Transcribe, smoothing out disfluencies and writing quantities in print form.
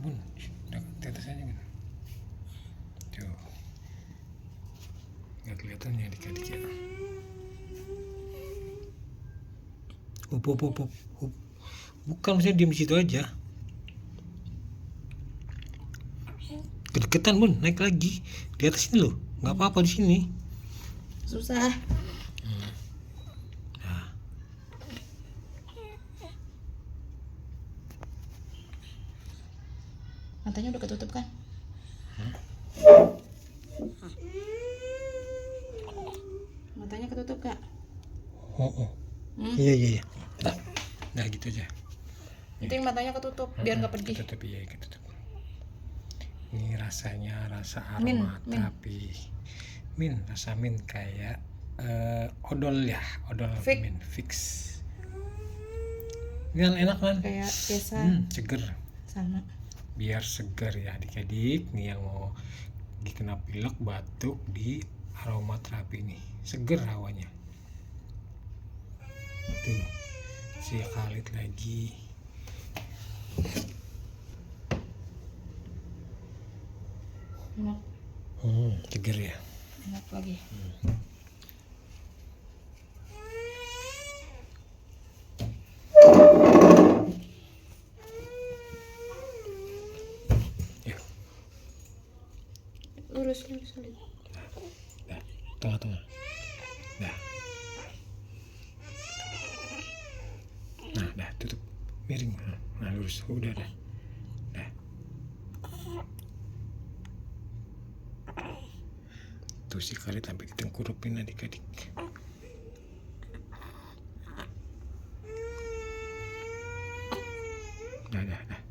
Bun, di atas aja kan. Tuh, nggak kelihatan ya adik-adik ya. Up. Bukan, maksudnya diem di situ aja. Kedeketan Bun, naik lagi di atas ini loh. Nggak apa-apa di sini. Susah. Nah, Matanya udah ketutup kan? Matanya ketutup gak? Iya. Nah gitu aja. Penting matanya ketutup biar nggak pedih. Ketutup, iya ketutup. Ini rasanya rasa Min. aromaterapi. Min, rasa min kayak odol ya, odol Fix. min fix. Ini kan enak kan? Kayak biasa. Seger. Sama. Biar segar ya adik-adik nih yang mau kena pilek batuk di aromaterapi ini, seger hawanya. Tuh, si Khalid lagi. Enak. Seger ya. Enak lagi. Ya. Lurus. Nah, tengah. Nah. Nah, dah tutup. Miring. Nah, lurus. Udah dah. Dah. Tuh si Khalid sampai ditengkurupin adik-adik. Dah.